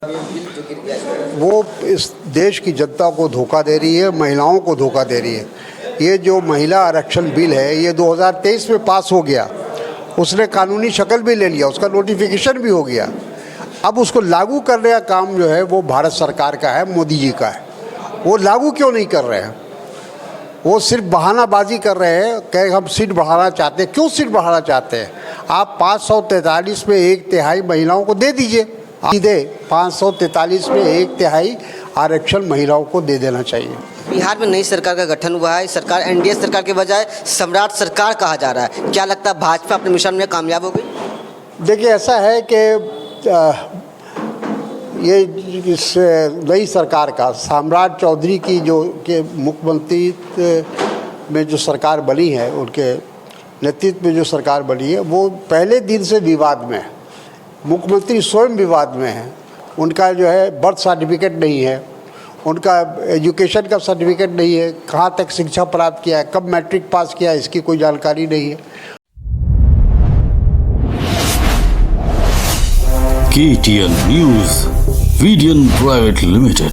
वो इस देश की जनता को धोखा दे रही है, महिलाओं को धोखा दे रही है। ये जो महिला आरक्षण बिल है ये 2023 में पास हो गया, उसने कानूनी शक्ल भी ले लिया, उसका नोटिफिकेशन भी हो गया। अब उसको लागू करने का काम जो है वो भारत सरकार का है, मोदी जी का है। वो लागू क्यों नहीं कर रहे हैं? वो सिर्फ बहानाबाजी कर रहे हैं कि हम सीट बढ़ाना चाहते हैं। क्यों सीट बढ़ाना चाहते हैं? आप 543 में 1/3 महिलाओं को दे दीजिए, सीधे 543 में 1/3 आरक्षण महिलाओं को दे देना चाहिए। बिहार में नई सरकार का गठन हुआ है। सरकार एनडीए सरकार के बजाय सम्राट सरकार कहा जा रहा है। क्या लगता है भाजपा अपने मिशन में कामयाब हो गई? देखिए, ऐसा है कि ये इस नई सरकार का सम्राट चौधरी की जो के मुख्यमंत्री में जो सरकार बनी है, उनके नेतृत्व में जो सरकार बनी है, वो पहले दिन से विवाद में है। मुख्यमंत्री स्वयं विवाद में है। उनका जो है बर्थ सर्टिफिकेट नहीं है, उनका एजुकेशन का सर्टिफिकेट नहीं है, कहाँ तक शिक्षा प्राप्त किया है, कब मैट्रिक पास किया है, इसकी कोई जानकारी नहीं है। KTN न्यूज़ वीडियन प्राइवेट लिमिटेड।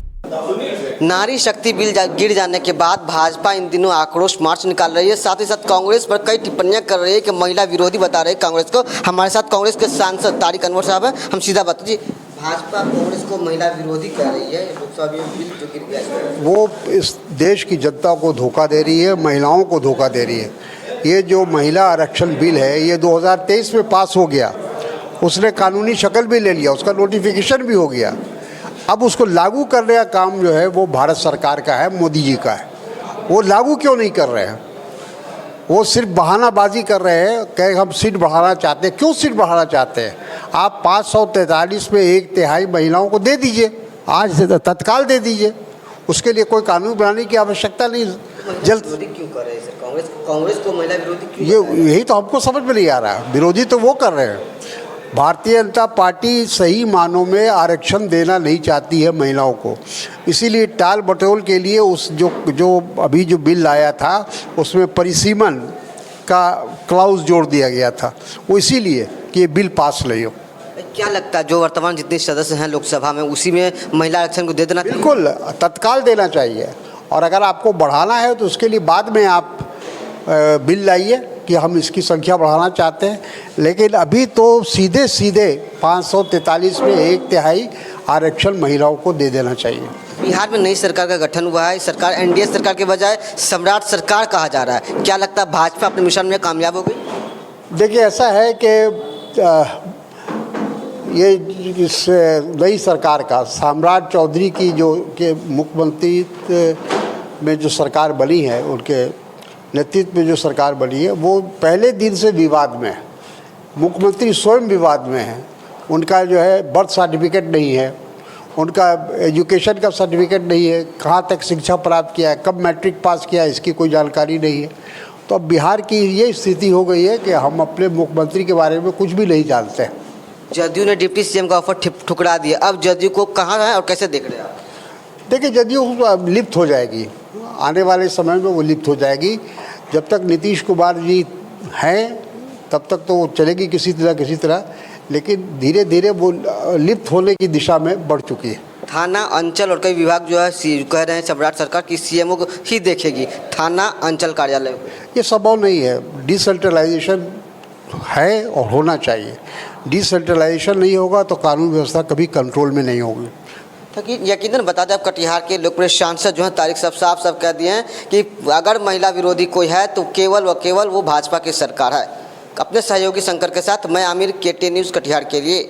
नारी शक्ति बिल गिर जाने के बाद भाजपा इन दिनों आक्रोश मार्च निकाल रही है। साथ ही साथ कांग्रेस पर कई टिप्पणियां कर रही है कि महिला विरोधी बता रहे हैं कांग्रेस को। हमारे साथ कांग्रेस के सांसद तारिक अनवर साहब हैं। हम सीधा बात जी, भाजपा कांग्रेस को महिला विरोधी कह रही है। लोकसभा बिल जो गिर गया, वो इस देश की जनता को धोखा दे रही है, महिलाओं को धोखा दे रही है। ये जो महिला आरक्षण बिल है ये 2023 में पास हो गया, उसने कानूनी शक्ल भी ले लिया, उसका नोटिफिकेशन भी हो गया। अब उसको लागू करने का काम जो है वो भारत सरकार का है, मोदी जी का है। वो लागू क्यों नहीं कर रहे हैं? वो सिर्फ बहानाबाजी कर रहे हैं कि हम सीट बढ़ाना चाहते हैं। क्यों सीट बढ़ाना चाहते हैं? आप 543 में 1/3 महिलाओं को दे दीजिए, आज तत्काल दे दीजिए। उसके लिए कोई कानून बनाने की आवश्यकता नहीं। जल्द क्यों कर रहे हैं कांग्रेस को महिला विरोधी क्यों? यही तो हमको समझ में नहीं आ रहा है। विरोधी तो वो कर रहे हैं। भारतीय जनता पार्टी सही मानों में आरक्षण देना नहीं चाहती है महिलाओं को, इसीलिए टाल बटोल के लिए उस जो अभी जो बिल आया था उसमें परिसीमन का क्लाउज जोड़ दिया गया था, वो इसीलिए कि ये बिल पास नहीं हो। क्या लगता है जो वर्तमान जितने सदस्य हैं लोकसभा में उसी में महिला आरक्षण को दे देना? बिल्कुल तत्काल देना चाहिए। और अगर आपको बढ़ाना है तो उसके लिए बाद में आप बिल लाइए कि हम इसकी संख्या बढ़ाना चाहते हैं। लेकिन अभी तो सीधे 543 में 1/3 आरक्षण महिलाओं को दे देना चाहिए। बिहार में नई सरकार का गठन हुआ है। सरकार एनडीए सरकार के बजाय सम्राट सरकार कहा जा रहा है। क्या लगता है भाजपा अपने मिशन में कामयाब हो गई? देखिए, ऐसा है कि ये इस नई सरकार का सम्राट चौधरी की जो के मुख्यमंत्री में जो सरकार बनी है, उनके नेतृत्व में जो सरकार बनी है, वो पहले दिन से विवाद में है। मुख्यमंत्री स्वयं विवाद में है। उनका जो है बर्थ सर्टिफिकेट नहीं है, उनका एजुकेशन का सर्टिफिकेट नहीं है, कहाँ तक शिक्षा प्राप्त किया है, कब मैट्रिक पास किया है, इसकी कोई जानकारी नहीं है। तो अब बिहार की ये स्थिति हो गई है कि हम अपने मुख्यमंत्री के बारे में कुछ भी नहीं जानते हैं। जदयू ने डिप्टी सीएम का ऑफर ठुकरा दिया। अब जदयू को कहाँ है और कैसे देख रहे हैं आप? देखिए, जदयू लिप्त हो जाएगी, आने वाले समय में वो लिप्त हो जाएगी। जब तक नीतीश कुमार जी हैं तब तक तो वो चलेगी किसी तरह, लेकिन धीरे धीरे वो लिप्त होने की दिशा में बढ़ चुकी है। थाना, अंचल और कई विभाग जो है कह रहे हैं सम्राट सरकार की सीएमओ को ही देखेगी, थाना अंचल कार्यालय। ये संभव नहीं है। डिसेंट्रलाइजेशन है और होना चाहिए। डिसेंट्रलाइजेशन नहीं होगा तो कानून व्यवस्था कभी कंट्रोल में नहीं होगी। यकीनन बता दें, आप कटिहार के लोकप्रिय सांसद जो हैं तारिक साहब साफ कह दिए हैं कि अगर महिला विरोधी कोई है तो केवल व केवल वो भाजपा की सरकार है। अपने सहयोगी शंकर के साथ मैं आमिर, KTN न्यूज़ कटिहार के लिए।